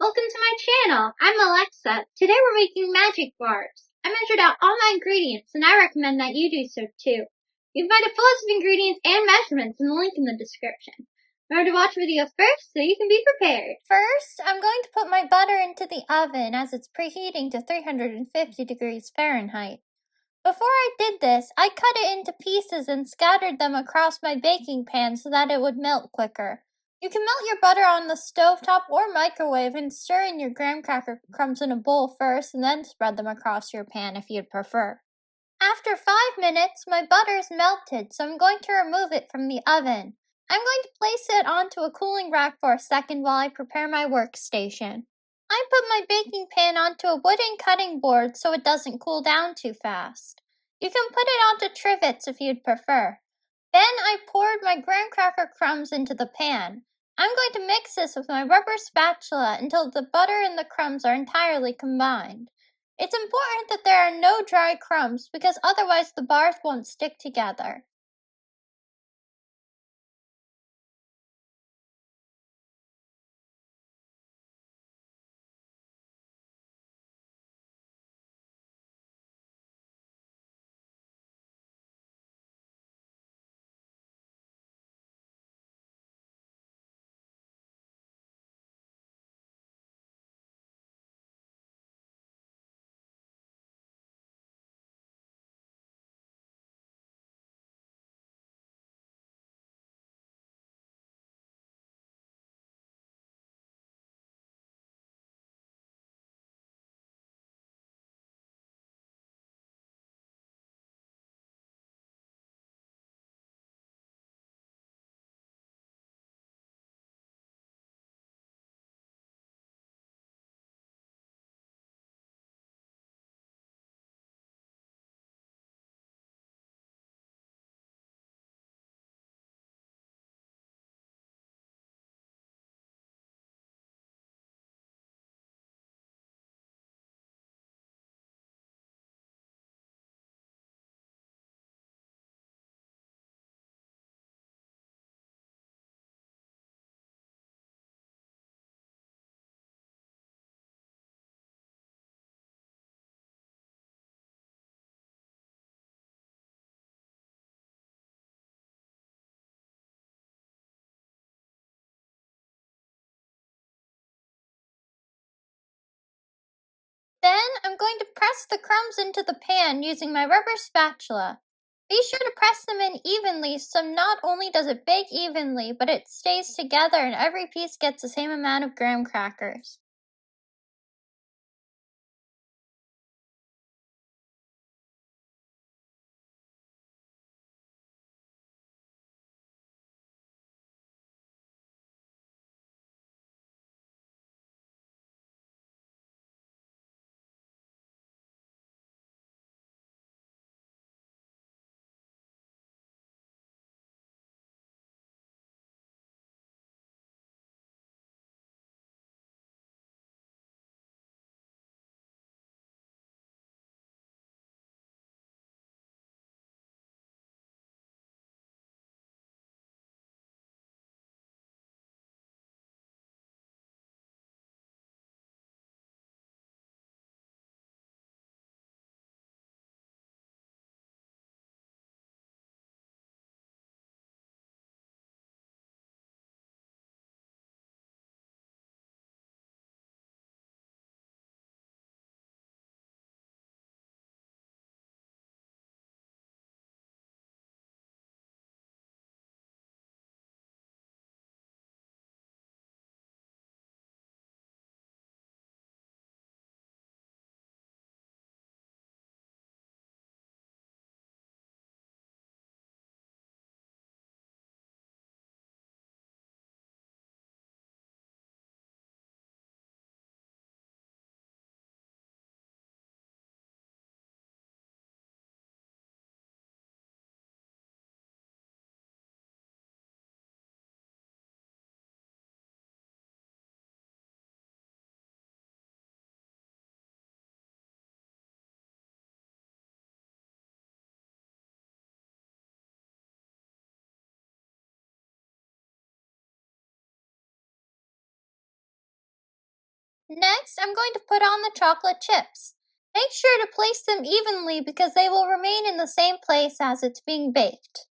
welcome to my channel. I'm Alexa. Today we're making magic bars. I measured out all my ingredients and I recommend that you do so too. You can find a full list of ingredients and measurements in the link in the description. Remember to watch the video first so you can be prepared. First, I'm going to put my butter into the oven as it's preheating to 350 degrees Fahrenheit. Before I did this, I cut it into pieces and scattered them across my baking pan so that it would melt quicker. You can melt your butter on the stovetop or microwave and stir in your graham cracker crumbs in a bowl first and then spread them across your pan if you'd prefer. After 5 minutes, my butter is melted, so I'm going to remove it from the oven. I'm going to place it onto a cooling rack for a second while I prepare my workstation. I put my baking pan onto a wooden cutting board so it doesn't cool down too fast. You can put it onto trivets if you'd prefer. Then I poured my graham cracker crumbs into the pan. I'm going to mix this with my rubber spatula until the butter and the crumbs are entirely combined. It's important that there are no dry crumbs because otherwise the bars won't stick together. Then I'm going to press the crumbs into the pan using my rubber spatula. Be sure to press them in evenly so not only does it bake evenly, but it stays together and every piece gets the same amount of graham crackers. Next, I'm going to put on the chocolate chips. Make sure to place them evenly because they will remain in the same place as it's being baked.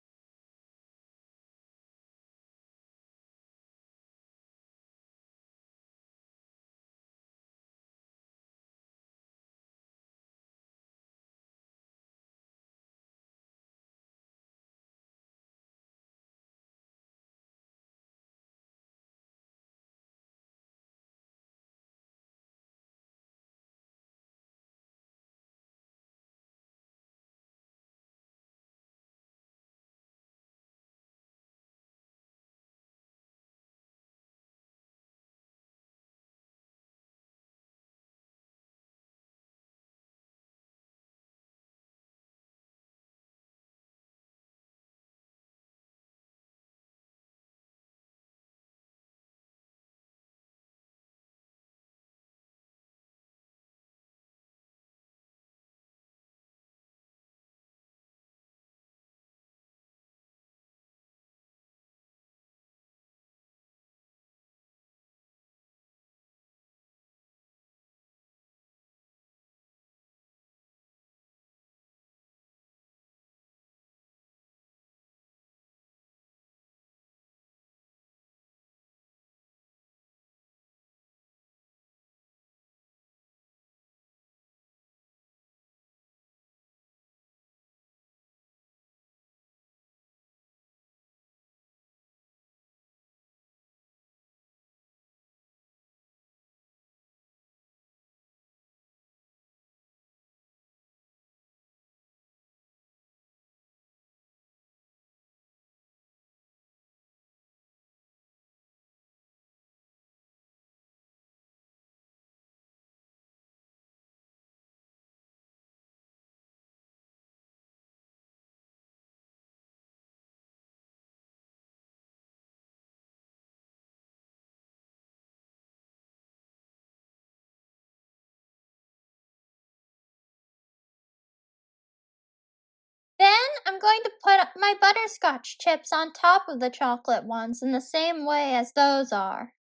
Then I'm going to put my butterscotch chips on top of the chocolate ones in the same way as those are.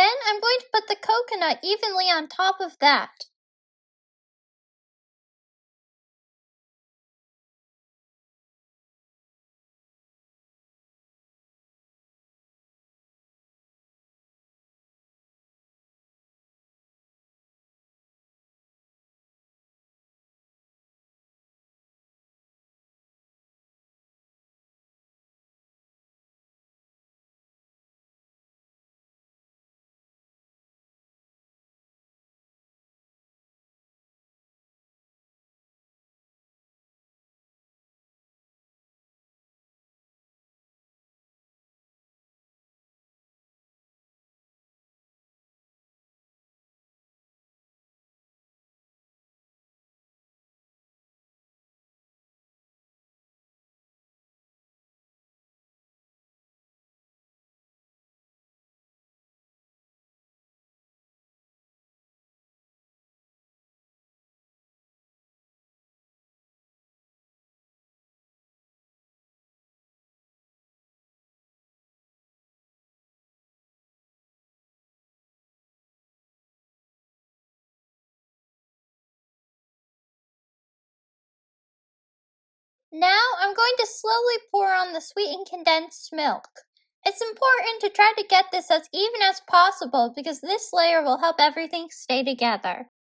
Then I'm going to put the coconut evenly on top of that. Now I'm going to slowly pour on the sweetened condensed milk. It's important to try to get this as even as possible because this layer will help everything stay together.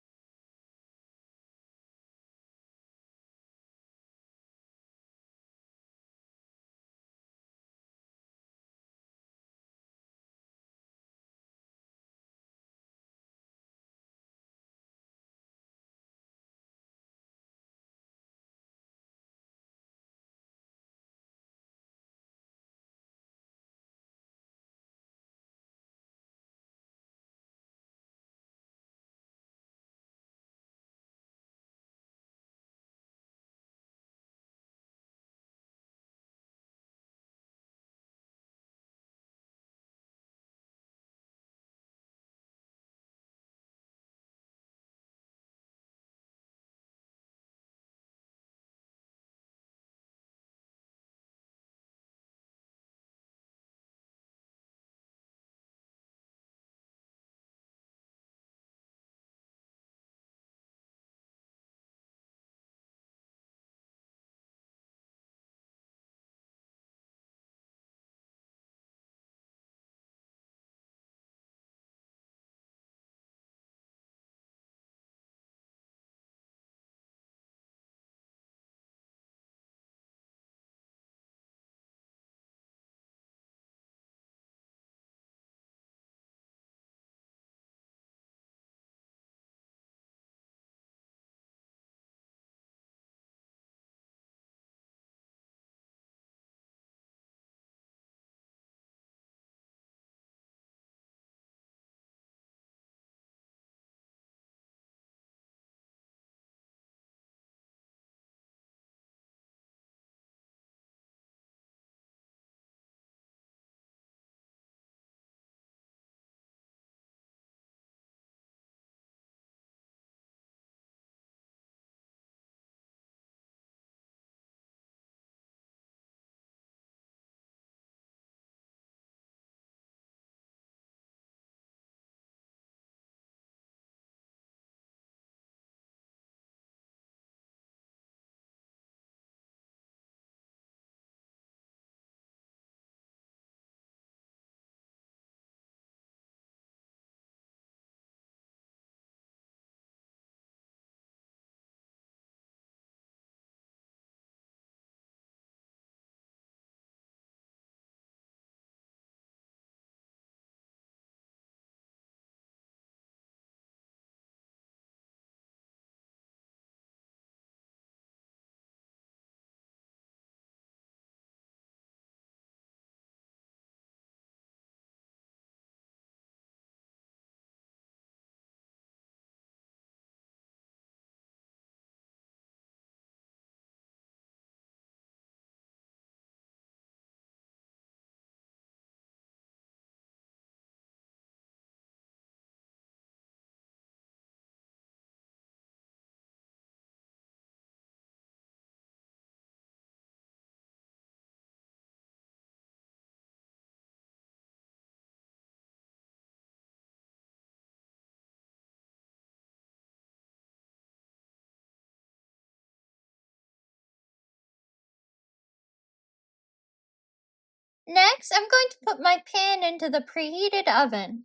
Next, I'm going to put my pan into the preheated oven.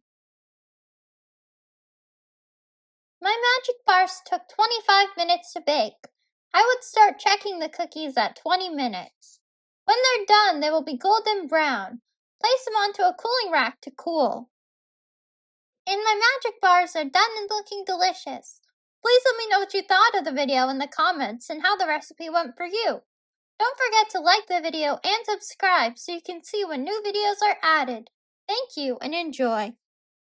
My magic bars took 25 minutes to bake. I would start checking the cookies at 20 minutes. When they're done, they will be golden brown. Place them onto a cooling rack to cool. And my magic bars are done and looking delicious. Please let me know what you thought of the video in the comments and how the recipe went for you. Don't forget to like the video and subscribe so you can see when new videos are added. Thank you and enjoy.